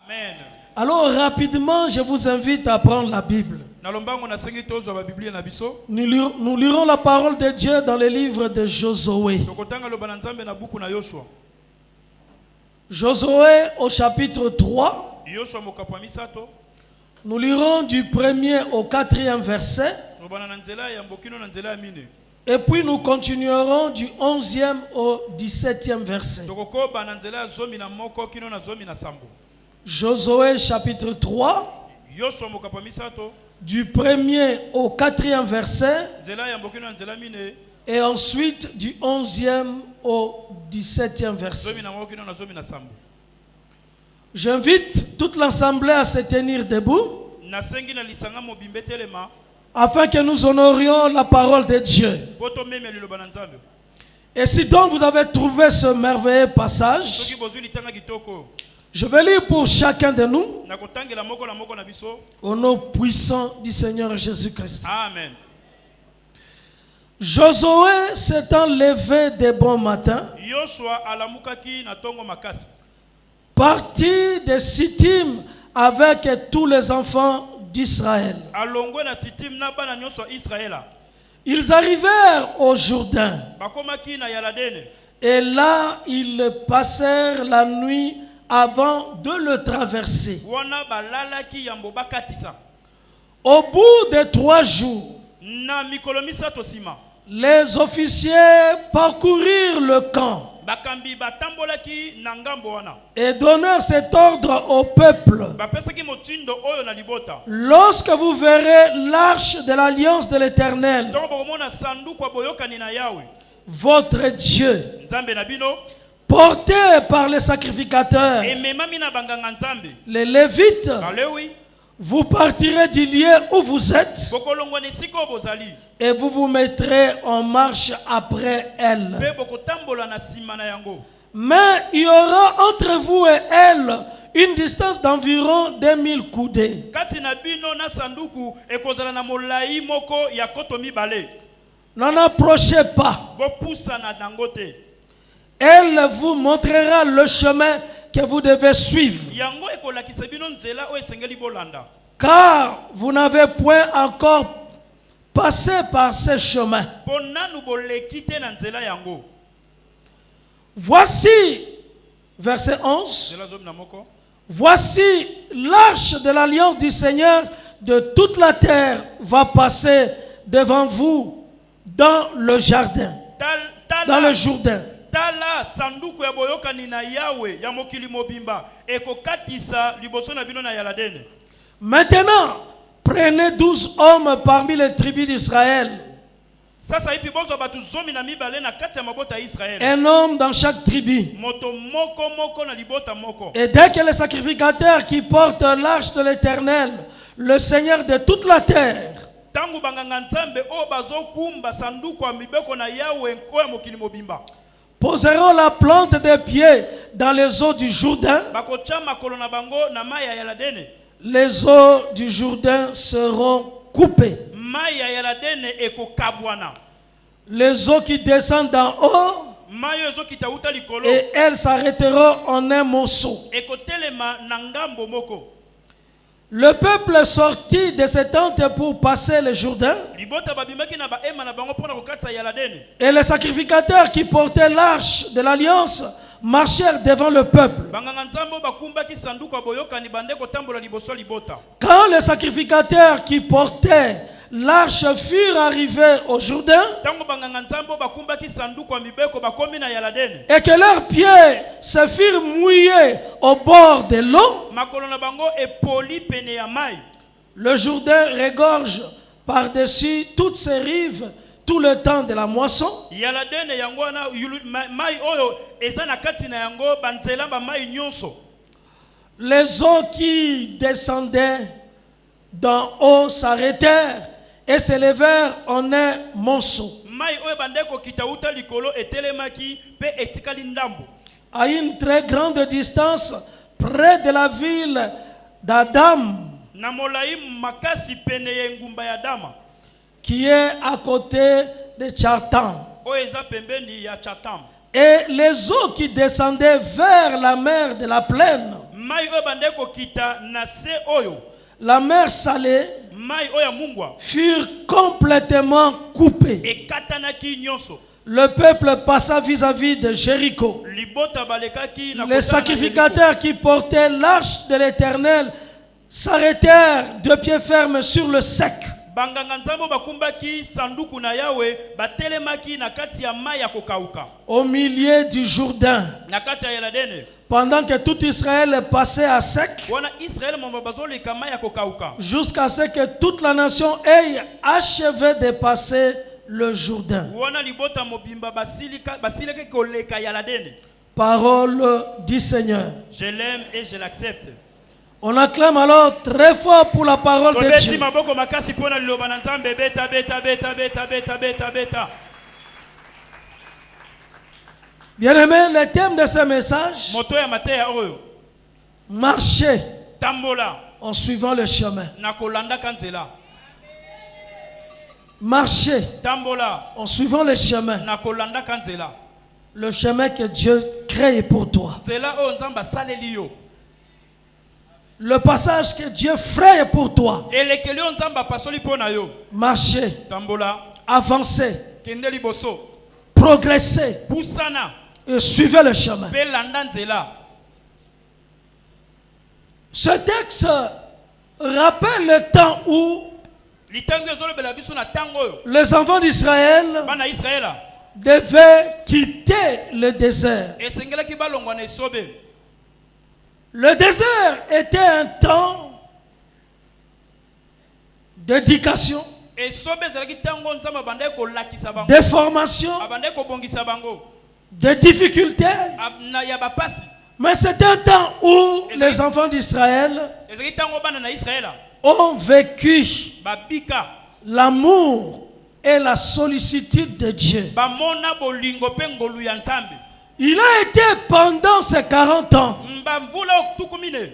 Amen. Alors rapidement, je vous invite à prendre la Bible. Nous lirons la parole de Dieu dans le livre de Josué. Josué au chapitre 3. Nous lirons du 1er au 4e verset. Et puis nous continuerons du 11e au 17e verset. Josué chapitre 3. Du 1er au 4e verset. Et ensuite du 11e au 17e verset. J'invite toute l'assemblée à se tenir debout afin que nous honorions la parole de Dieu. Et si donc vous avez trouvé ce merveilleux passage, je vais lire pour chacun de nous au nom puissant du Seigneur Jésus-Christ. Amen. Josué s'étant levé de bon matin, partit de Sittim avec tous les enfants d'Israël. Ils arrivèrent au Jourdain. Et là, ils passèrent la nuit avant de le traverser. Au bout de 3 jours, les officiers parcourirent le camp et donnèrent cet ordre au peuple. Lorsque vous verrez l'arche de l'alliance de l'Éternel, votre Dieu, porté par les sacrificateurs, les Lévites, vous partirez du lieu où vous êtes et vous vous mettrez en marche après elle. Mais il y aura entre vous et elle une distance d'environ 2000 coudées. N'en approchez pas. Elle vous montrera le chemin que vous devez suivre. Car vous n'avez point encore passé par ce chemin. Voici, verset 11. Voici l'arche de l'alliance du Seigneur de toute la terre va passer devant vous dans le jardin, dans le Jourdain. Tala sanduku ya boyokani na Yahweh ya mokili mobimba ekokatisa liboso na bino na Yaladene. Maintenant, prenez 12 hommes parmi les tribus d'Israël. Sasa ipi bozo batu zomi na mibale na kati ya mabota ya Israël. Un homme dans chaque tribu. Moto moko moko na libota moko. Et dès que les sacrificateurs qui portent l'arche de l'Éternel, le Seigneur de toute la terre, tangu banganga nzambe o bazokumba sanduku ya mibeko na Yahweh ko ya mokili mobimba, poseront la plante des pieds dans les eaux du Jourdain. Les eaux du Jourdain seront coupées. Les eaux qui descendent d'en haut, et elles s'arrêteront en un morceau. Le peuple sortit de ses tentes pour passer le Jourdain. Et les sacrificateurs qui portaient l'arche de l'alliance marchèrent devant le peuple. Quand les sacrificateurs qui portaient l'arche furent arrivés au Jourdain et que leurs pieds se firent mouillés au bord de l'eau, le Jourdain regorge par-dessus toutes ses rives tout le temps de la moisson. Les eaux qui descendaient d'en haut s'arrêtèrent et s'élevèrent en un monceau. À une très grande distance, près de la ville d'Adam, qui est à côté de Tchartan. Et les eaux qui descendaient vers la mer de la plaine mai oyo bande kokita na se oyo la mer Salée mai oyo mungwa furent complètement coupées. ekatanaki nyonso. Le peuple passa vis-à-vis de Jéricho. Libota balekaki na Les sacrificateurs qui portaient l'arche de l'Éternel s'arrêtèrent de pied ferme sur le sec. banganga nzambo bakumbaki sanduku na Yawe batelemaki na kati ya mai ya kokauka Au milieu du Jourdain. na kati ya Yaladene. Pendant que tout Israël passait à sec, wana Israel momba bazoleka mai ya kokauka jusqu'à ce que toute la nation ait achevé de passer le Jourdain. wana libota mobimba basileke koleka Yaladene. Parole du Seigneur. Je l'aime et je l'accepte. On acclame alors très fort pour la parole de Tobeti Dieu. maboko makasi pona liloba na Nzambe beta beta beta beta beta beta beta. Bien-aimés, le thème de ce message, Moto ya mateya oyo marcher tambola en suivant le chemin. na kolanda kanzela. Marcher Tambola en suivant le chemin. na kolanda kanzela. Le chemin que Dieu crée pour toi. Nzela oyo Nzamba saleli yo. Le passage que Dieu fraye pour toi. Elekeli oyo Nzamba pasoli pona yo. Marcher, Tambola avancer, kende liboso progresser pusana et suivre le chemin. pe landa nzela. Ce texte rappelle le temps où Litango ezolobela biso na tango oyo les enfants d'Israël bana Israela devaient quitter le désert. esengelaki balongwa na esobe. Le désert était un temps d'éducation, Esobe ezalaki tango Nzamba bandai kolakisa bango, de formation, abandai kobongisa bango de difficultés. na ya bapasi. Mais c'était un temps où les enfants d'Israël Ezalaki tango bana na Israela ont vécu babika l'amour et la sollicitude de Dieu. bamona bolingo pe ngolu ya Nzambe. Il a été pendant ces 40 ans Mbamvula okutukumine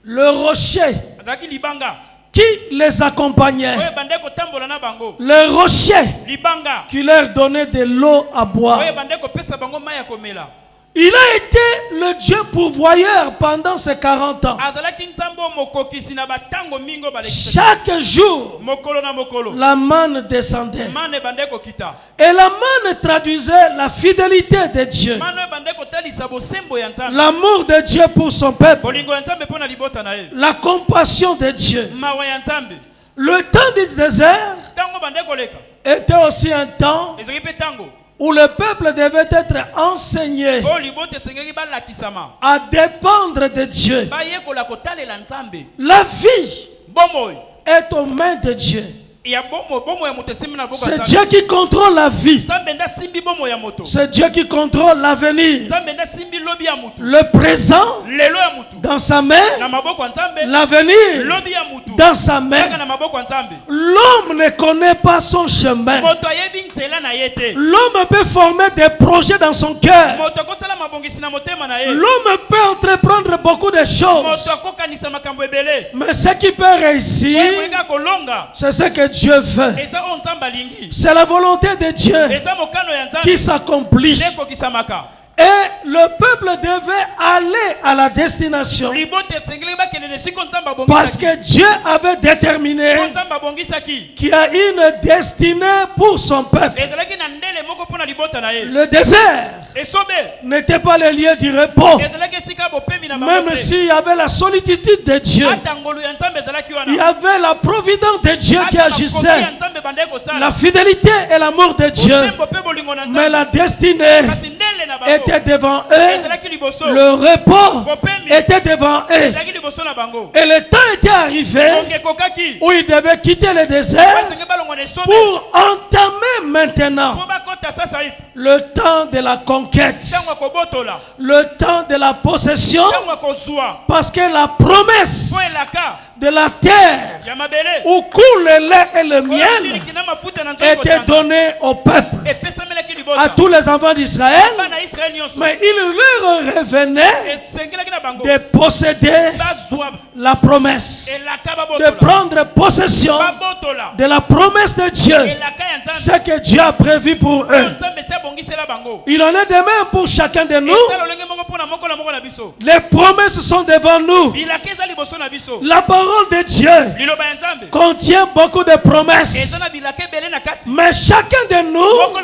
le rocher azalaki libanga qui les accompagnait, oyo bandai kotambola na bango, le rocher libanga qui leur donnait de l'eau à boire. oyo bandai kopesa bango mai ya komela. Il a été le Dieu pourvoyeur pendant ces 40 ans. Azalaki Nzambe mokokisi na batango mingo balekisa. Chaque jour, Mokolo na mokolo la manne descendait. mane bandai kokita. Et la manne traduisait la fidélité de Dieu, Mano bandai kotalisa bosembo ya Nzambe, l'amour de Dieu pour son peuple, bolingo ya Nzambe pona libota na ye, la compassion de Dieu. mawa ya Nzambe. Le temps du désert Tango bandai koleka était aussi un temps ezalaki pe tango où le peuple devait être enseigné oyo libota esengeli balakisama à dépendre de Dieu. bayekola kotalela Nzambe. La vie Bomoi est aux mains de Dieu. ya bomo ya moto esimbi na loboko ya C'est Nzambe. Dieu qui contrôle la vie. Nzambe nde asimbi bomo ya moto, C'est Dieu qui contrôle l'avenir. Nzambe nde asimbi lobi ya mutu, Le présent lelo ya mutu dans sa na main, maboko ya Nzambe, l'avenir lobi ya mutu dans sa kaka main. na maboko ya Nzambe. L'homme ne connaît pas son chemin. Moto ayebi nzela na ye te. L'homme peut former des projets dans son cœur. Moto akosala mabongisi na motema na ye. L'homme peut entreprendre beaucoup de choses. Moto akokanisa makambo ebele. Mais ce qui peut réussir, Oyekoyeka kolonga c'est ce que Dieu veut. eza oyo Nzambe alingi, C'est la volonté de Dieu eza mokano ya qui Nzambe s'accomplit. nde ekokisamaka. Et le peuple devait aller à la destination Libota esengeli bakende na esika Nzambe parce abongisaki. que Dieu avait déterminé Po Nzambe abongisaki qu'il y a une destinée pour son peuple. ezalaki na ndele moko mpona libota na ye. Le désert Esobe n'était pas le lieu du repos. ezalaki esika bopemi na bango Même te. s'il y avait la solitude de Dieu, Ata ngolu ya Nzambe ezalaki il y wana. avait la providence de Dieu qui Ata makoki agissait, ya Nzambe bandai kosala. la fidélité et l'amour de Dieu. Bosembo pe bolingo na Mais Nzambe. la destinée Kasi ndele na bango était devant eux, ezalaki liboso. le repos Bopemi était devant eux. ezalaki liboso na bango. Et le temps était arrivé Bonge kokaki où ils devaient quitter le désert basenge balongo na esobe pour entamer maintenant po bakota sasa hivi le temps de la conquête, ntango ya kobotola, le temps de la possession, ntango ya kozwa parce que la promesse po elaka de la terre ya mabele où coule le lait et le oyo miel miliki na mafuta na nzambe était kotanga donné au peuple, epesamelaki à libota tous les enfants d'Israël, bana Israeli nyonso. mais il leur revenait Esengelaki na bango de posséder bazwa la promesse, elaka de babotola prendre possession babotola de la promesse de Dieu, elaka ya Nzambe ce que Dieu a prévu pour oyo eux. Nzambe esi abongisela bango. Il en est de même pour chacun de nous. Esala olenge moko mpona moko na moko na biso. Les promesses sont devant nous. Bilaka eza liboso na biso. La parole de Dieu Liloba ya Nzambe contient beaucoup de promesses. eza na bilaka ebele na kati. Mais chacun de nous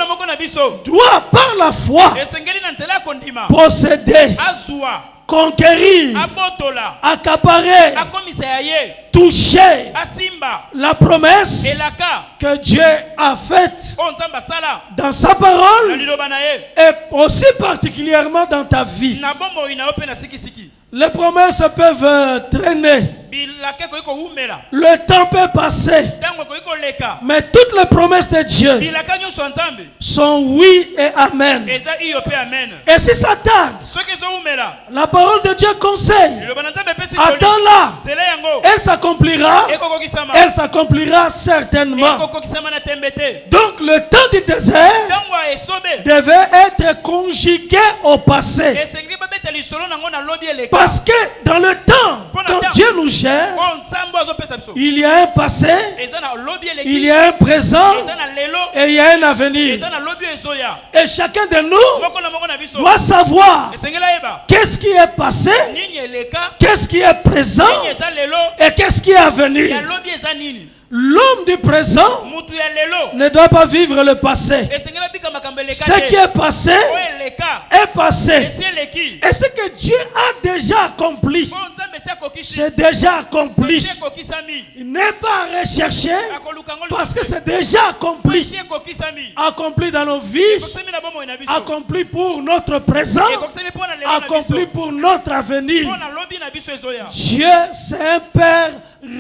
Moko na biso doit par la foi esengeli na nzela ya kondima posséder, azwa conquérir, abotola accaparer, akomisa ya ye toucher asimba la promesse elaka que Dieu a faite oyo Nzambe asala dans sa na parole liloba na ye et aussi particulièrement dans ta vie. na bomoi na yo mpe na sikisiki. Les promesses peuvent traîner. Bilaka ekoki kowumela Le temps peut passer. ntango ekoki koleka. Mais toutes les promesses de Dieu Bilaka nyonso ya Nzambe sont oui et amen. eza iyo mpe amen. Et si ça tarde, soki ezowumela la parole de Dieu conseille. liloba na Nzambe epesi toli Attends-la. nzela yango Elle s'accomplira. ekokokisama Elle s'accomplira certainement. ekokokisama na tembe te. Donc le temps du désert ntango ya esobe devait être conjugué au passé. esengeli babeta lisolo nango na lobi eleka Parce que dans le temps, quand Dieu nous gère, oyo Nzambe azopesa biso il y a un passé, eza na lobi il eleki y a un présent eza na lelo et il y a un avenir. eza na lobi ezoya. Et chacun de nous moko na biso doit savoir esengeli ayeba qu'est-ce qui est passé, nini eleka qu'est-ce qui est présent nini eza lelo et qu'est-ce qui est à venir. ya lobi eza nini. L'homme du présent mutu ya lelo ne doit pas vivre le passé. esengeli abika makambo eleka Ce qui te est passé oyo eleka est passé. esi eleki Et ce que Dieu a déjà accompli, oyo Nzambe esi akokisi c'est déjà accompli. esi ekokisami Il n'est pas à rechercher akoluka ngo parce que lisusu c'est déjà po accompli. esi ekokisami Accompli dans nos vies, ekokisami na bomoi na biso accompli pour notre présent, ekokisami mpo na lelo na biso accompli pour notre avenir. mpo na lobi na biso ezoya. Dieu, c'est un Père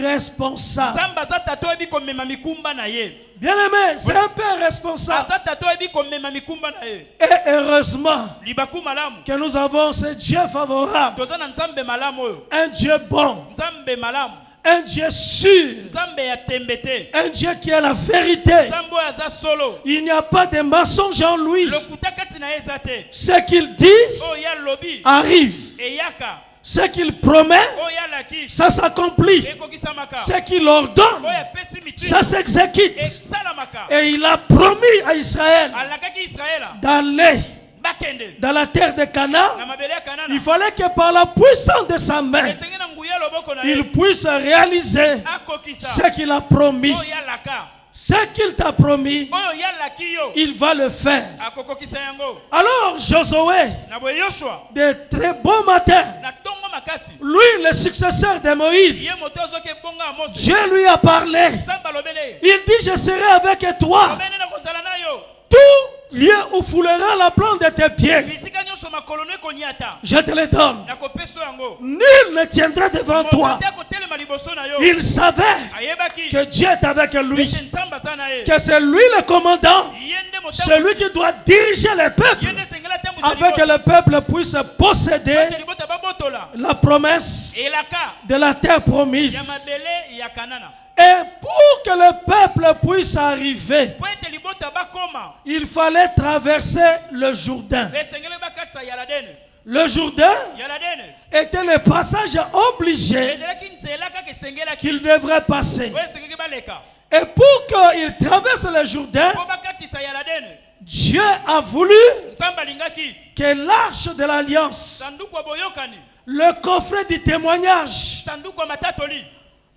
responsable. Nzambe aza tata oyebi komema mikumba na ye. Bien-aimé, c'est un Père responsable. aza tata oyebi komema mikumba na ye. Et heureusement libaku malamu que nous avons ce Dieu favorable, toza na Nzambe malamu oyo un Dieu bon, Nzambe malamu un Dieu sûr, Nzambe ya tembe te un Dieu qui est la vérité. Nzambe oyo aza solo Il n'y a pas de mensonge en lui. lokuta kati na ye eza te Ce qu'il dit oyo ya lobi arrive. eyaka Ce qu'il promet, oyo alaki ça s'accomplit. ekokisamaka Ce qu'il ordonne, oyo apesi mitu ça s'exécute. esalamaka. Et il a promis à Israël alakaki Israela d'aller bakende dans la terre de Canaan. na mabele ya Kanana Il fallait que par la puissance de sa main, esengi na nguya loboko na ye il puisse réaliser akokisa ce qu'il a promis. oyo yalaka Ce qu'il t'a promis, oyo yalaki yo il va le faire. akokokisa yango. Alors Josué, Na boye Yoshua de très bon matin, na tongo makasi lui le successeur de Moïse, ye moto ozoki ebonga ya Mose Dieu lui a parlé. Nzambe alobele Il dit, je serai avec toi. obene na kozala na yo Tout lieu où foulera la plante de tes pieds, bisika nyonso makolo no ekoniata je te le donne. nakopesa yango. Nul ne tiendra devant moto toi. te akotelema liboso na yo Il savait ayebaki que Dieu est avec lui, ete Nzambe aza na ye que c'est lui le commandant, ye nde celui qui doit diriger les ye peuples, nde esengeli atambwisa afin que le peuple puisse posséder ete libota babotola la promesse elaka de la terre ya promise. mabele ya Kanana Et pour que le peuple puisse arriver, po ete libota bakoma il fallait traverser le Jourdain. esengeli bakatisa Yaladene. Le Jourdain Yaladene était le passage obligé ezalaki nzela kaka esengelaki qu'il devrait passer. oyo esengeli baleka Et pour qu'il traverse le Jourdain, po bakatisa Yaladene. Dieu a voulu Nzambe alingaki que l'arche de l'alliance, sanduku ya boyokani le coffret du témoignage, sanduku ya matatoli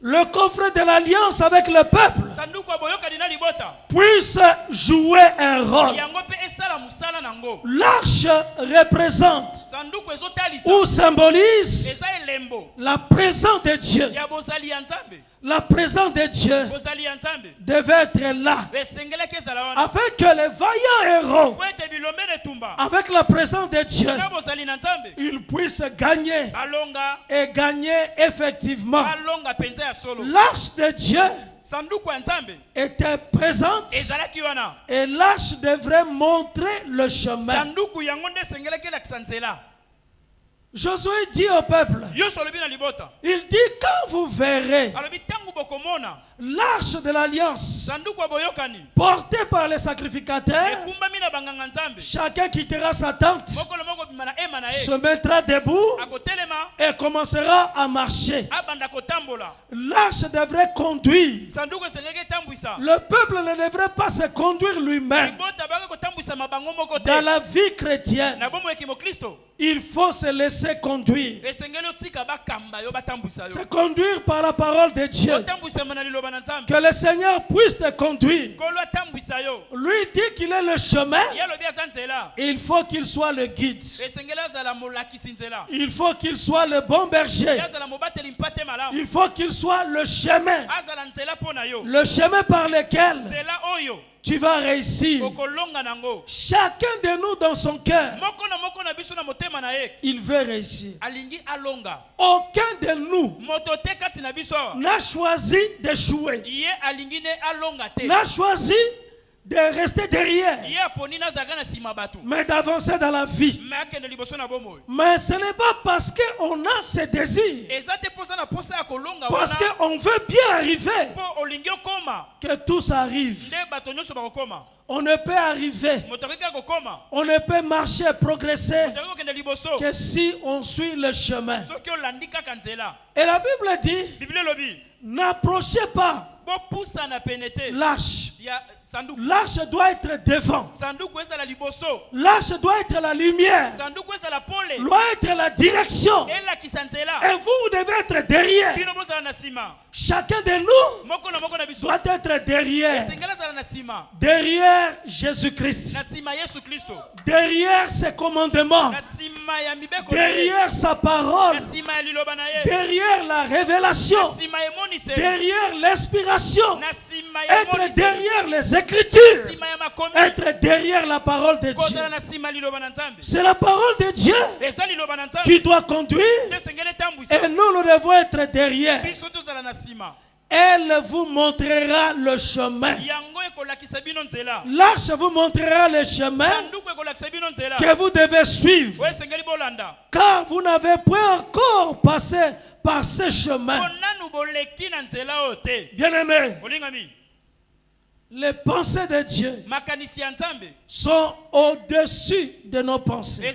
le coffret de l'alliance avec le peuple sanduku ya boyokani na libota puisse jouer un rôle. yango mpe esala mosala nango. L'arche représente sanduku ezotalisa ou symbolise eza elembo la présence de Dieu. ya bozali ya Nzambe. La présence de Dieu bozali ya Nzambe devait être là esengelaki ezala wana afin que les vaillants héros, po ete bilombe netumba avec la présence de Dieu, na bozali na Nzambe ils puissent gagner balonga et gagner effectivement. balonga penza ya solo. L'arche de Dieu sanduku ya Nzambe était présente ezalaki wana et l'arche devrait montrer le chemin. sanduku yango nde esengelaki elakisa nzela. Josué dit au peuple, Yoshua alobi na libota il dit, quand vous verrez alobi ntango bokomona l'arche de l'alliance sanduku ya boyokani portée par les sacrificateurs, ekumbami na banganga Nzambe chacun quittera sa tente, moko na moko bima na ema na ye se mettra debout akotelema et commencera à marcher. L'arche devrait conduire. Le peuple ne devrait pas se conduire lui-même. Dans la vie chrétienne, il faut se laisser conduire. Se conduire par la parole de Dieu. Que le Seigneur puisse te conduire. Lui dit qu'il est le chemin. Il faut qu'il soit le guide. Il faut qu'il soit le bon berger. Il faut qu'il soit le chemin. Le chemin par lequel tu vas réussir. Chacun de nous dans son cœur, il veut réussir. Aucun de nous n'a choisi d'échouer, n'a choisi de rester derrière, mais d'avancer dans la vie. Mais ce n'est pas parce qu'on a ce désir, parce qu'on veut bien arriver, que tout arrive. On ne peut arriver, on ne peut marcher et progresser que si on suit le chemin. Et la Bible dit, n'approchez pas l'arche. L'arche doit être devant. L'arche doit être la lumière, doit être la direction. Et vous devez être derrière. Chacun de nous doit être derrière. Derrière Jésus-Christ. Derrière ses commandements. Derrière sa parole. Derrière la révélation. Derrière l'inspiration. Être derrière les Écritures. Être derrière la parole de Dieu. C'est la parole de Dieu qui doit conduire. Et nous devons être derrière. Elle vous montrera le chemin. L'arche vous montrera le chemin que vous devez suivre. Car vous n'avez pas encore passé par ce chemin. Bien-aimés, les pensées de Dieu sont au-dessus de nos pensées.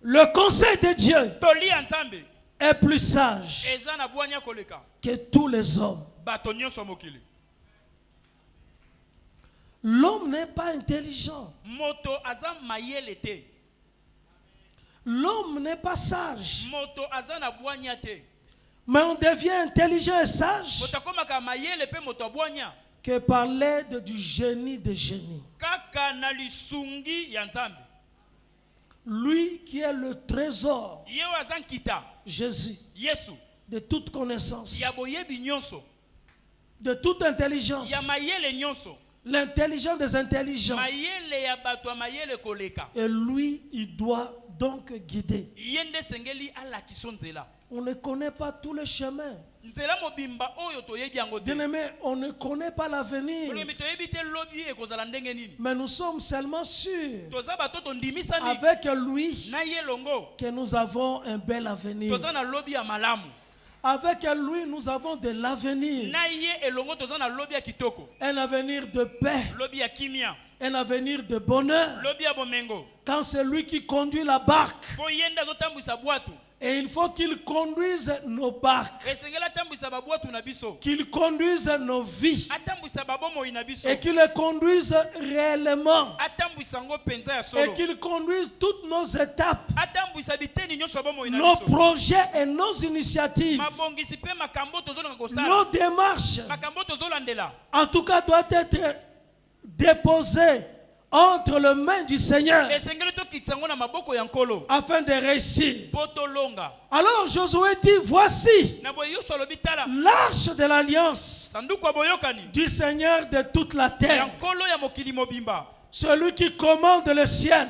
Le conseil de Dieu est plus sage que tous les hommes. L'homme n'est pas intelligent. L'homme n'est pas sage. Mais on devient intelligent et sage que par l'aide du génie des génies. Lui qui est le trésor, Jésus, de toute connaissance, de toute intelligence, l'intelligence des intelligents. Et lui, il doit donc guider. On ne connaît pas tous les chemins. Bien-aimé, on ne connaît pas l'avenir. Mais nous sommes seulement sûrs avec lui que nous avons un bel avenir. Avec lui, nous avons de l'avenir. Un avenir de paix. Un avenir de bonheur. Quand c'est lui qui conduit la barque. Et il faut qu'il conduise nos barques, qu'il conduise nos vies, et qu'il les conduise réellement, et qu'il conduise toutes nos étapes, nos projets et nos initiatives, nos démarches. En tout cas, doit être déposé entre les mains du Seigneur afin de réussir. Alors Josué dit, voici l'arche de l'alliance du Seigneur de toute la terre. Celui qui commande le ciel,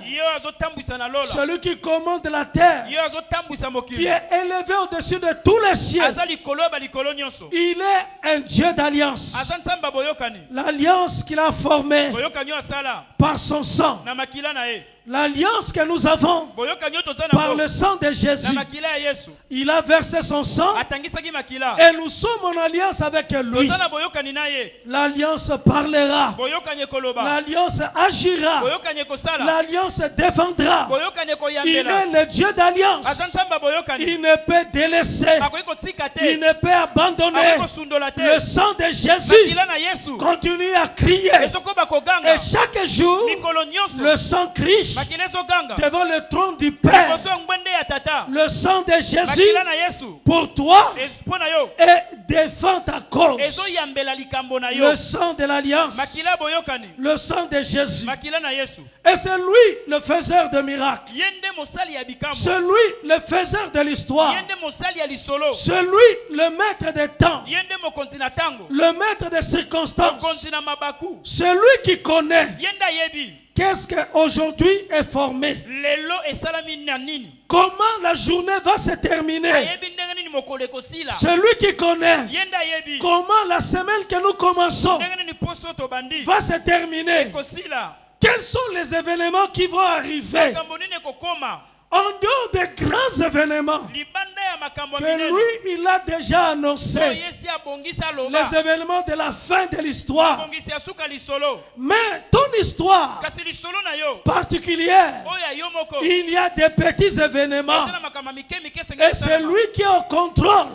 celui qui commande la terre, qui est élevé au-dessus de tous les cieux. Il est un Dieu d'alliance. L'alliance qu'il a formée par son sang. l'alliance que nous avons par le sang de Jésus. Il a versé son sang et nous sommes en alliance avec lui. L'alliance parlera, l'alliance agira, l'alliance défendra. Il est le Dieu d'alliance. Il ne peut délaisser, il ne peut abandonner. Le sang de Jésus continue à crier et chaque jour le sang crie devant le trône du Père. Le sang de Jésus pour toi et défend ta cause. Le sang de l'alliance, le sang de Jésus. Et c'est lui le faiseur de miracles. C'est lui le faiseur de l'histoire. C'est lui le maître des temps, le maître des circonstances. C'est lui qui connaît qu'est-ce qu'aujourd'hui est formé, comment la journée va se terminer. C'est lui qui connaît comment la semaine que nous commençons va se terminer. Quels sont les événements qui vont arriver en dehors des grands événements que lui, il a déjà annoncé, les événements de la fin de l'histoire. Mais ton histoire particulière, il y a des petits événements et c'est lui qui est au contrôle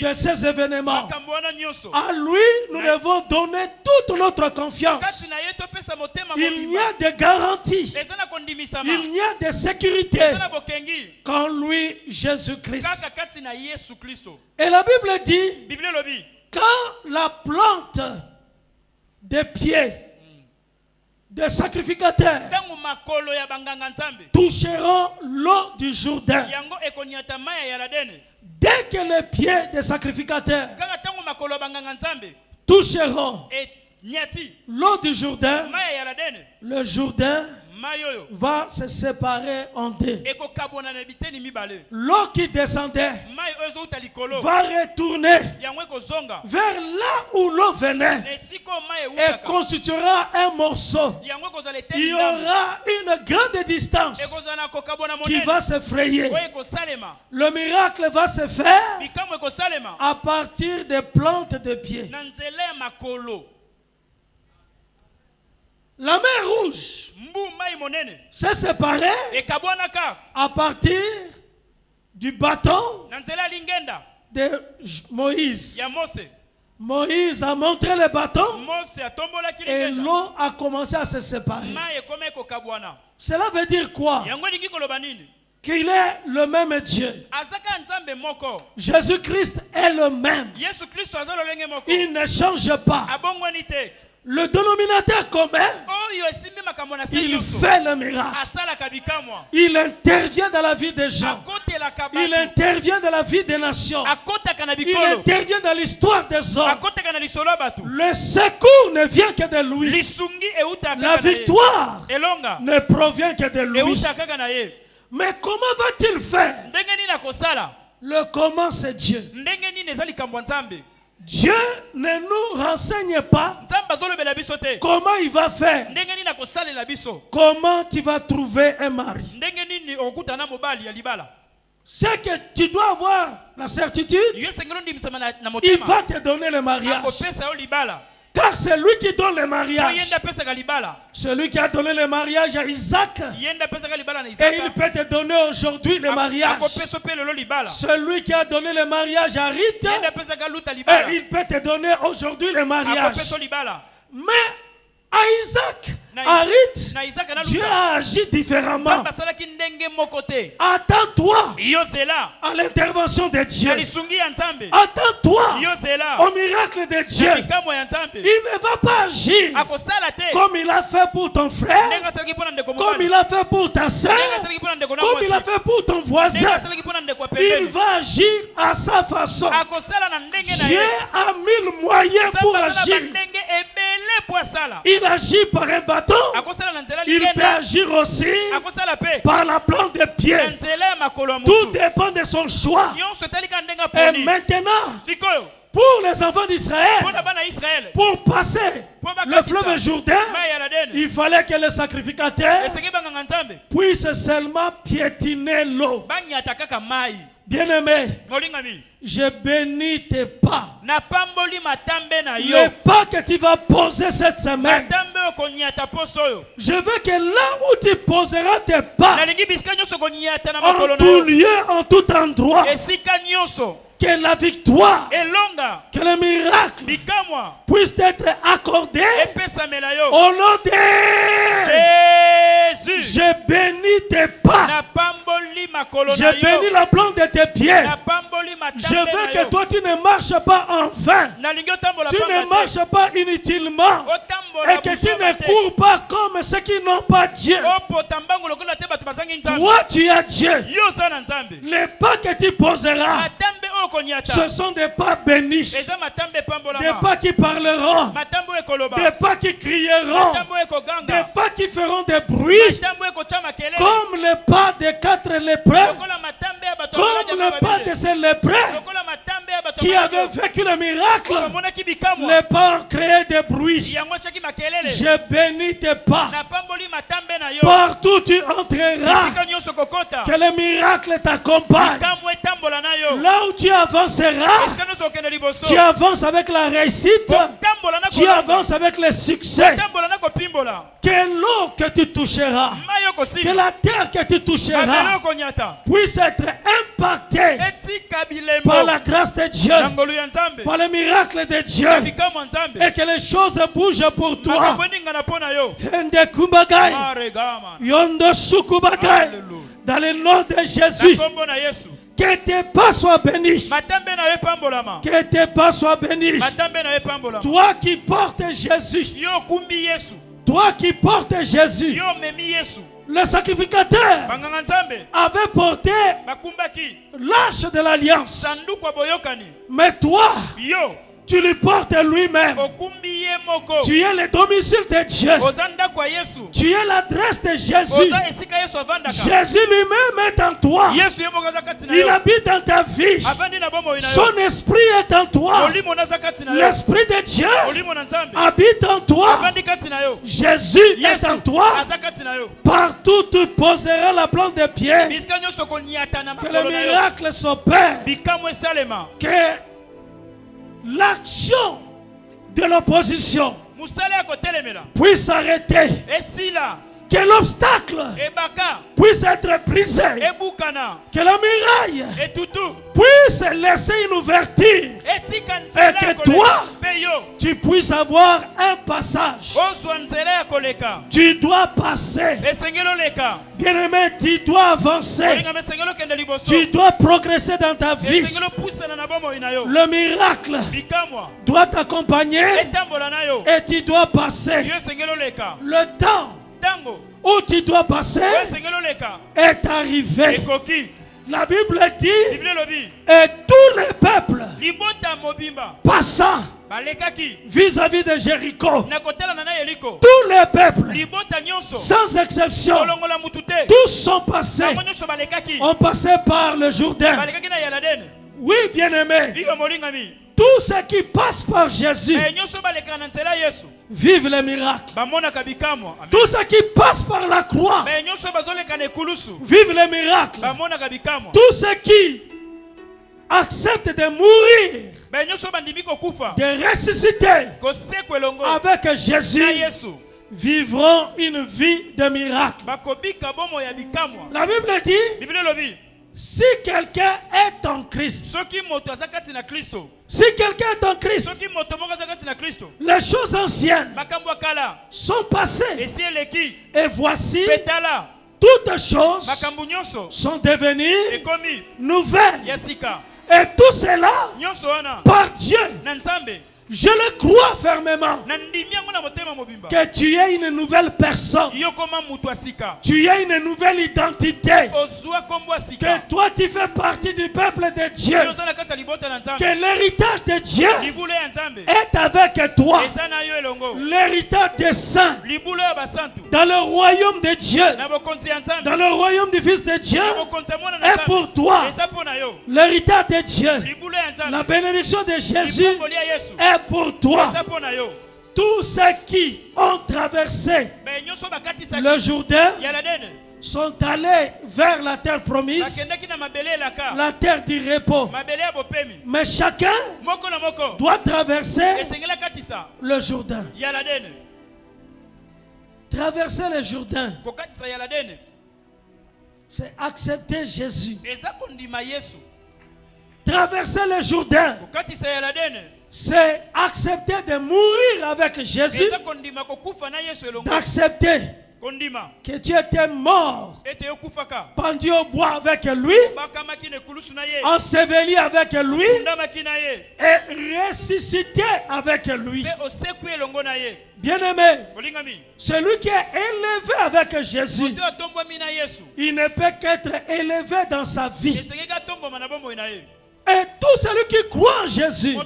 de ces événements. À lui, nous devons donner toute notre confiance. Il y a des garanties, il y a des sécurités quand lui, Jésus-Christ. Et la Bible dit, quand la plante des pieds des sacrificateurs toucheront l'eau du Jourdain, dès que les pieds des sacrificateurs toucheront l'eau du Jourdain, le Jourdain va se séparer en deux. L'eau qui descendait va retourner vers là où l'eau venait et constituera un morceau. Il y aura une grande distance qui va se frayer. Le miracle va se faire à partir des plantes de pied. La mer Rouge s'est séparée à partir du bâton de Moïse. Moïse a montré le bâton et l'eau a commencé à se séparer. Cela veut dire quoi? Qu'il est le même Dieu. Jésus-Christ est le même. Il ne change pas. Le dénominateur commun, il fait le miracle. Il intervient dans la vie des gens. Il intervient dans la vie des nations. Il intervient dans l'histoire des hommes. Le secours ne vient que de lui. La victoire ne provient que de lui. Mais comment va-t-il faire? Le comment, c'est Dieu. Dieu ne nous renseigne pas comment il va faire. Comment tu vas trouver un mari. C'est que tu dois avoir la certitude. Il va te donner le mariage. Car c'est lui qui donne le mariage. Celui qui a donné le mariage à Isaac. Et il peut te donner aujourd'hui le mariage. Celui qui a donné le mariage à Rita. Et il peut te donner aujourd'hui le mariage. Mais à Isaac, à Rite, Dieu a agi différemment. Attends-toi à l'intervention de Dieu. Attends-toi au miracle de Dieu. Il ne va pas agir comme il a fait pour ton frère, comme il a fait pour ta soeur, comme il a fait pour ton voisin. Il va agir à sa façon. Dieu a mis le moyen pour agir. Il agit par un bâton. Il peut agir aussi par la plante de pied. Tout dépend de son choix. Et maintenant, pour les enfants d'Israël, Mpona bana Israël. pour passer le fleuve Jourdain, Mai ya Ladene. il fallait que les sacrificateurs Esenge banganga Nzambe. puissent seulement piétiner l'eau. Banyata kaka mai. Bien-aimé, Molingami. je bénis tes pas. Na pamboli matambe na yo. Les pas que tu vas poser cette semaine, Matambe okonyata poso yo. je veux que là où tu poseras tes pas, Nalingi bisika nyonso konyata na en makolo na tout yo. lieu, en tout endroit, Esika nyonso. que la victoire, Elonga. que le miracle Bikamwa. puisse être accordé Epesamela yo. au nom de Jésus. Je bénis tes pas. Na pamboli makolo na Je yo. bénis la plante de tes pieds. Na pamboli matambe Je veux na que yo. toi tu ne marches pas en vain. Nalingi otambola Tu ne pamba te. marches pas inutilement. Otambola Et que tu busama ne te. cours pas comme ceux qui n'ont pas Dieu. Opota mbangu lokola te bato bazangi Nzambe. Toi tu as Dieu. Yo za na Nzambe. Les pas que tu poseras, Matambe oyo konyata. ce sont des pas bénis. Eza matambe pambola Des ma. pas qui parleront. Matambo ekoloba. Des pas qui crieront. Matambo Des ekoganga. pas qui feront des bruits. Matambo ekocha makelele. Comme les pas des 4 lépreux. Lokola matambe ya bato Comme les pas de ces lépreux Lokola matambe ya bato qui avaient vécu le miracle. Omonaki bikamwa. Les pas ont créé des bruits. Yango chaki makelele. Je bénis tes pas. Na pamboli matambe na yo. Partout tu entreras. Esika nyonso kokota. Que le miracle t'accompagne. Bikamwa etambola na yo. Là où tu avanceras, Esika nyonso okende liboso. tu avances avec la réussite. Tambola na Tu kolonga. avances avec le succès. Tambola na kopimbola. Que l'eau que tu toucheras, Mayo que kosi. la terre que tu toucheras Mabelo konyata. puisse être impactée Etika bilembo. par la grâce de Dieu, Nangolu ya Nzambe. par le miracle de Dieu, Bikamwa Nzambe. et que les choses bougent pour toi. Makambo ningana pona yo. Ende kumbagai, Maregama. yondo sukubagai, Alléluia. dans le nom de Jésus, Nakombo na Yesu. que tes pas soient bénis, Matambe na yo pambolama. que tes pas soient bénis. Matambe na yo pambolama. Toi qui portes Jésus, Yo kumbi Yesu. toi qui portes Jésus, Yo memi Yesu. le sacrificateur Banganga Nzambe. avait porté Bakumbaki. l'arche de l'alliance. Sanduku ya boyokani. Mais toi, Yo. tu lui portes lui-même. Okumbi ye moko. Tu es le domicile de Dieu. Oza ndako ya Yesu. Tu es l'adresse de Jésus. Oza esika Yesu avandaka. Jésus lui-même est en toi. Yesu ye moko aza kati na Il yo. habite dans ta vie. Avandi na bomoi na yo. Son esprit est en toi. Olimo naza kati na yo. L'esprit de Dieu Olimo na Nzambe. habite en toi. Avandi kati na yo. Jésus est Yesu en toi. aza kati na yo. Partout tu poseras la plante des pieds. Bisika nyonso konyata na Que le makolo na yo. miracle s'opère. Bikamwa esalema. Que l'action de l'opposition Musala ya kotelemela. puisse s'arrêter. Esila. Que l'obstacle Ebaka. puisse être brisé. Ebukana. Que la muraille Etutu. puisse laisser une ouverture. Etika nzela Et que ya koleka. toi, Pe yo. tu puisses avoir un passage. Ozwa nzela ya koleka. Tu dois passer. Esengelo leka. Bien-aimé, tu dois avancer. Olinga mesengelo kende liboso. Tu dois progresser dans ta vie. Esengelo pusana na bomoi na yo. Le miracle Bikamwa. doit t'accompagner Etambola na yo. et tu dois passer. Yo esengelo leka. Le temps Tango. où tu dois passer Yo esengelo leka. est arrivé. Ekoki. La Bible dit, Bible lobi. et tous les peuples Libota mobimba. passant Balekaki. vis-à-vis de Jéricho, Na kotala na Yeriko. tous les peuples, Libota nyonso. sans exception, Kolongola mutute. tous sont passés, Bango nyonso balekaki. ont passé par le Jourdain. Balekaki na Yaladene. Oui, bien-aimé, Iyo molingami. tous ceux qui passent par Jésus Nyonso baleka na nzela Yesu. vivent les miracles. Bamonaka bikamwa. Amen. Tous ceux qui passent par la croix Nyonso bazoleka na ekulusu. vivent les miracles. Bamonaka bikamwa. Tous ceux qui acceptent de mourir, Nyonso bandimi kokufa. de ressusciter Kosekwe longo. avec Na Jésus, Yesu. vivront une vie de miracle. Bakobika bomo ya bikamwa. La Bible dit, Bible lobi. si quelqu'un est en Christ, Soki moto azakati na Kristo. si quelqu'un est en Christ, Soki moto moko azakati na Kristo. les choses anciennes Makambo kala. sont passées Esi eleki. et voici, Petala. toutes choses Makambo nyonso. sont devenues Ekomi. nouvelles. Yasika. Et tout cela Nyonso wana. par Dieu. Na Nzambe. Je le crois fermement que tu es une nouvelle personne. Tu es une nouvelle identité. Que toi tu fais partie du peuple de Dieu. Que l'héritage de Dieu est avec toi. L'héritage des saints. Dans le royaume de Dieu. Dans le royaume du Fils de Dieu. Est pour toi. L'héritage de Dieu. La bénédiction de Jésus est pour toi. Tous ceux qui ont traversé le Jourdain sont allés vers la terre promise, la terre du repos. Mais chacun doit traverser le Jourdain. Traverser le Jourdain, c'est accepter Jésus. Traverser le Jourdain, c'est accepter de mourir avec Jésus, d'accepter que tu étais mort, pendu au bois avec lui, enseveli avec lui et ressuscité avec lui. Bien-aimé, celui qui est élevé avec Jésus, il ne peut qu'être élevé dans sa vie. Et tout celui qui croit en Jésus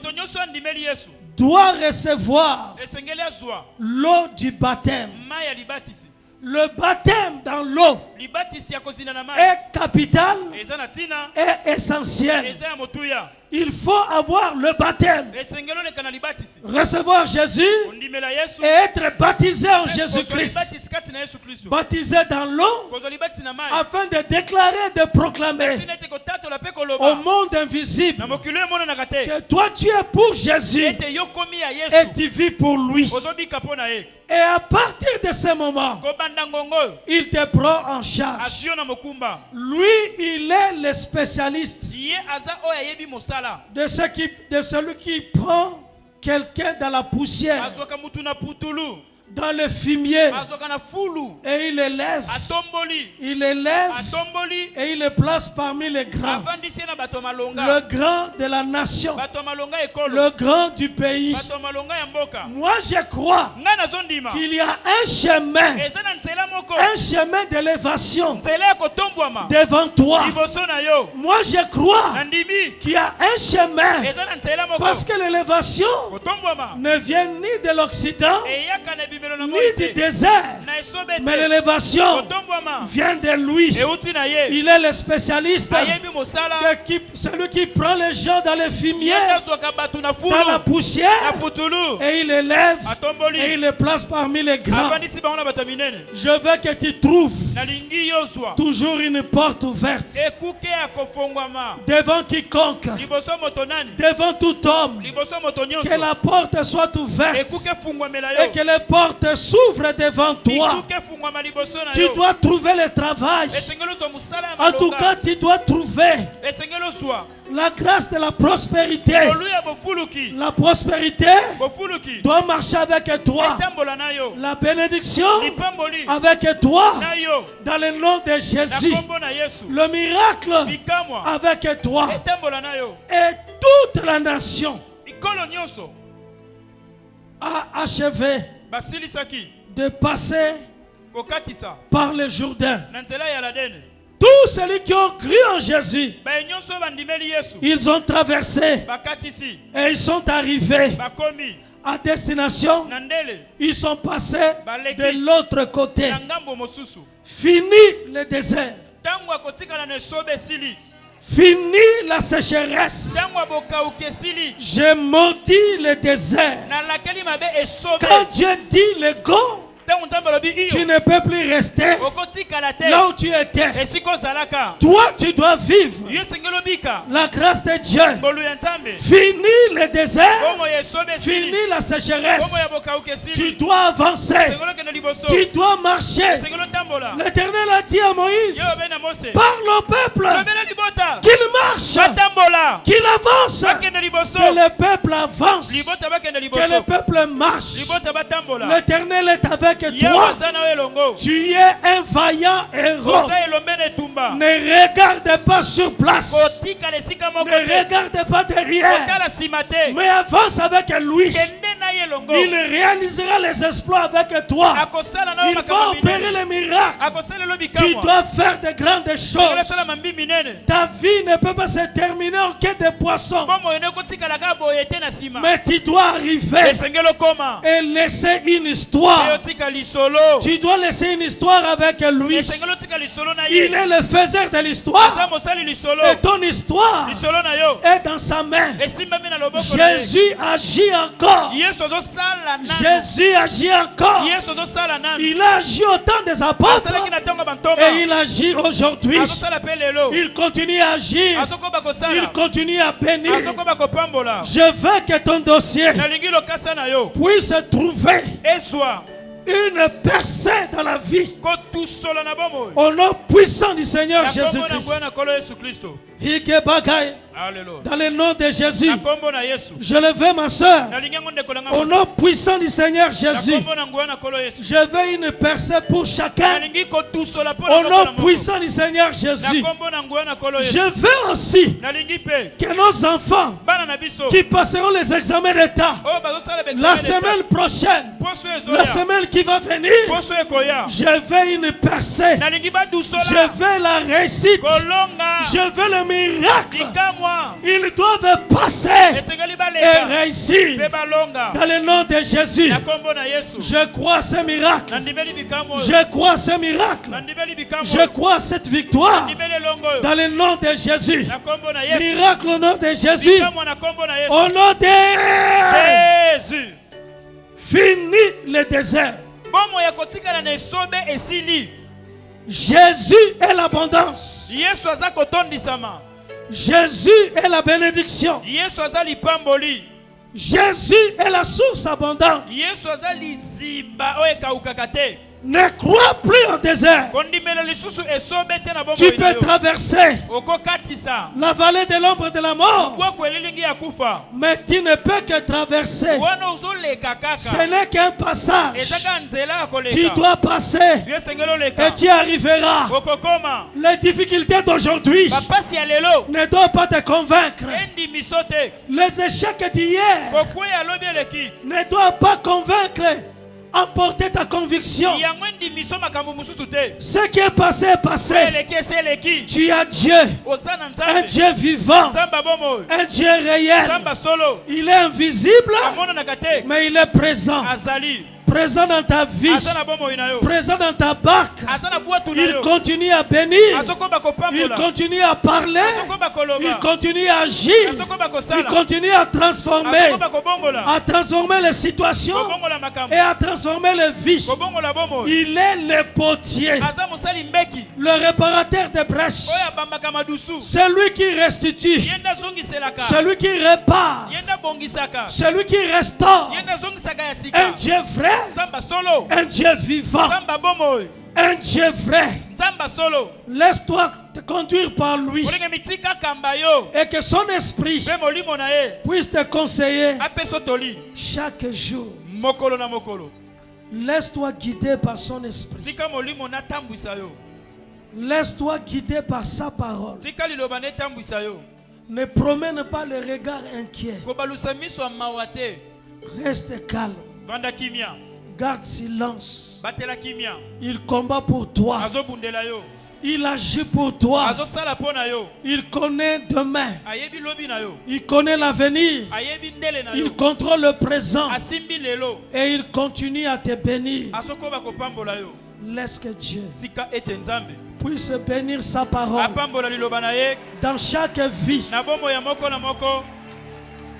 doit recevoir l'eau du baptême. Le baptême dans l'eau est capital et essentiel. Il faut avoir le baptême, recevoir Jésus et être baptisé en Jésus-Christ. Baptisé dans l'eau afin de déclarer, de proclamer au monde invisible que toi tu es pour Jésus et tu vis pour lui. Et à partir de ce moment, il te prend en charge. Lui, il est le spécialiste de celui qui prend quelqu'un dans la poussière, dans le fumier, et il élève et il le place parmi les grands, le grand de la nation, le grand du pays. Moi je crois qu'il y a un chemin d'élévation devant toi. Moi je crois qu'il y a un chemin, parce que l'élévation ne vient ni de l'Occident ni du désert, mais l'élévation vient de lui. Il est le spécialiste, celui qui prend les gens dans le fumier, dans la poussière, et il élève et il les place parmi les grands. Je veux que tu trouves toujours une porte ouverte devant quiconque, devant tout homme, que la porte soit ouverte et que les portes s'ouvrent devant toi. Tu dois trouver le travail. En tout cas, tu dois trouver la grâce de la prospérité. La prospérité doit marcher avec toi. La bénédiction avec toi. Dans le nom de Jésus. Le miracle avec toi. Et toute la nation a achevé de passer par le Jourdain. Tous ceux qui ont cru en Jésus, ils ont traversé et ils sont arrivés à destination. Ils sont passés de l'autre côté. Fini le désert. Fini la sécheresse. Je maudis le désert. Quand Dieu dit le go, tu ne peux plus rester là où tu étais. Toi, tu dois vivre la grâce de Dieu. Fini le désert. Fini la sécheresse. Tu dois avancer. Tu dois marcher. L'Éternel L'Éternel a dit à Moïse, Yo bena Mose. parle au peuple Lobela libota. qu'il marche, Batambola. qu'il avance, Bakende liboso. que le peuple avance, Libota bakende que liboso. le peuple marche. Libota batambola. L'Éternel est avec Yo toi. bazana elongo. Tu es un vaillant héros. Kosa elombene tumba. Ne regarde pas sur place. Kotika lesika moko Ne te. regarde pas derrière. Kotala simate. Mais avance avec lui. Kende na elongo. Il réalisera les exploits avec toi. Akosala na Il va makambo opérer les miracles. Akosala lo Tu bikamwa. dois faire de grandes Sala choses. mambi minene. Ta vie ne peut pas se terminer en quête de poissons. Bomo yone kotika la kabo yete na sima. Mais tu dois arriver Esengelo koma. et laisser une histoire. Eyotika lisolo. Tu dois laisser une histoire avec lui. Esengelo tika lisolo na Il ye. est le faiseur de Aza l'histoire. mosali lisolo. Et ton histoire Lisolo na yo. est dans sa main. Esimbami na loboko na ye. Jésus agit encore. Yesu azosala nano. Jésus agit encore. Yesu azosala nano. Il a agi au temps des apôtres Asalaki na ntongo bantoma. et il agit aujourd'hui. Azosala pe lelo. Il continue à agir. Azokoba Il kosala. continue à bénir. Azokoba kopambola. Je veux que ton dossier Nalingi lokasa na yo. puisse trouver Ezwa. une percée dans la vie. Kotusola na bomo. Au nom puissant du Seigneur Na kombo na Jésus-Christ. ngwe na kolo Yesu Kristo. Hike Bagaye, Alléluia. dans le nom de Jésus, Na kombo na Yesu. je le veux, ma soeur. Nalingi ngonde kolanga. Au nom puissant du Seigneur Na Jésus, kombo na ngwe na kolo Yesu. je veux une percée pour chacun. Nalingi kotusola po Au na nom moko. puissant du Seigneur Na Jésus, kombo na ngwe na kolo je Yesu. veux aussi Nalingi pe. que nos enfants Bana na biso. qui passeront les examens d'État Oh bazosala be. la semaine prochaine, Poso la ezoya. semaine qui va venir, Poso ekoya. je veux une percée. Nalingi ba Je dusola. veux la réussite. Kolonga. Je veux le miracle. Likamwa. Ils doivent passer Esengali et baleka. réussir. Pe balonga. Dans le nom de Jésus, Na kombo na Yesu. je crois à ce miracle. Nandibeli bikamwa. Je crois à ce miracle. Nandibeli bikamwa. Je crois à cette victoire. Nandibeli longo. Dans le nom de Jésus. Na kombo na Yesu. Miracle au nom de Jésus. Bikamwa na kombo na Yesu. Au nom de Jésus. Fini le désert. Bomo ya kotikala na esobe esili. Jésus est l'abondance. Yesu aza kotondisama. Jésus est la bénédiction. Yesu aza lipamboli. Jésus est la source abondante. Yesu aza liziba oyo ekaukaka te. Ne crois plus au désert. Kondimela lisusu esobe te na bomoi Tu na peux yo. traverser Okokatisa. la vallée de l'ombre de la mort, Bwako elilingi ya kufa. mais tu ne peux que traverser. Wana ozoleka Ce kaka. n'est qu'un passage. Ezaka nzela ya Tu koleka. dois passer Yo esengeli et oleka. tu arriveras. Okokoma. Les difficultés d'aujourd'hui Bapasi ya lelo. ne doivent pas te convaincre. Endimiso te. Les échecs d'hier Kokweya alobi eleki. ne doivent pas convaincre, emporter ta conviction. Yango endimiso makambo mosusu te. Ce qui est passé est passé. Eleki esi eleki. Tu as Dieu, Oza na un nzambe. Dieu vivant, Nzambe abomo. un Dieu réel. Nzambe solo. Il est invisible, Amonanaka te. mais il est présent. Azali. Présent dans ta vie, Aza na bomoi na yo. présent dans ta barque. Aza na bwatu na Il yo. continue à bénir. Azokoba Il kopambola. continue à parler. Azokoba koloba. Il continue à agir. Azokoba Il kosala. continue à transformer. Azokoba kobongola. À transformer les situations Kobongola makambo. et à transformer les vies. Kobongola bomoi. Il est le potier, Aza mosali mbeki. le réparateur des brèches. Oyo abambaka madusu. Celui qui restitue, Yenda zongiselaka. celui qui répare, Yenda bongisaka. celui qui restaure. Yenda zongisaka ya Un sika. Dieu vrai, Nzamba solo. un Dieu vivant, Nzamba bomoi. un Dieu vrai. Nzamba solo. Laisse-toi te conduire par lui Olinga mitika kamba yo. et que son esprit Pe molimo na ye. puisse te conseiller Apeso toli. chaque jour. Mokolo na mokolo. Laisse-toi guider par son esprit. Tika molimo na tambwisa yo. Laisse-toi guider par sa parole. Tika liloba ne tambwisa yo. Ne promène pas le regard inquiet. Kobalusa miso ya mawa te. Reste calme. Vanda kimia. Garde silence. Batela kimia. Il combat pour toi. Azobundela yo. Il agit pour toi. Azosala pona yo. Il connaît demain. Ayebi lobi na yo. Il connaît l'avenir. Ayebi ndele na yo. Il contrôle le présent. Asimbi lelo. Et il continue à te bénir. Azokoba kopambola yo. Laisse que Dieu Tika ete nzambe. puisse bénir sa parole Apambola liloba na ye. dans chaque vie. Na bombo ya moko na moko.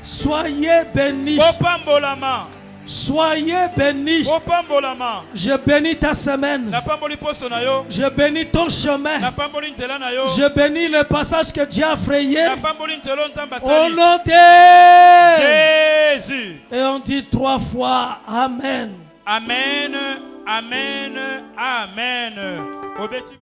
Soyez bénis. Kopambolama. Soyez bénis. Kopambolama. Je bénis ta semaine. Na pamboli poso na yo. Je bénis ton chemin. Na pamboli nzela na yo. Je bénis le passage que Dieu a frayé. Na pamboli nzelo nzamba Au sali. nom de Jésus. Et on dit 3 fois Amen. Amen. Amen. Amen. Obeti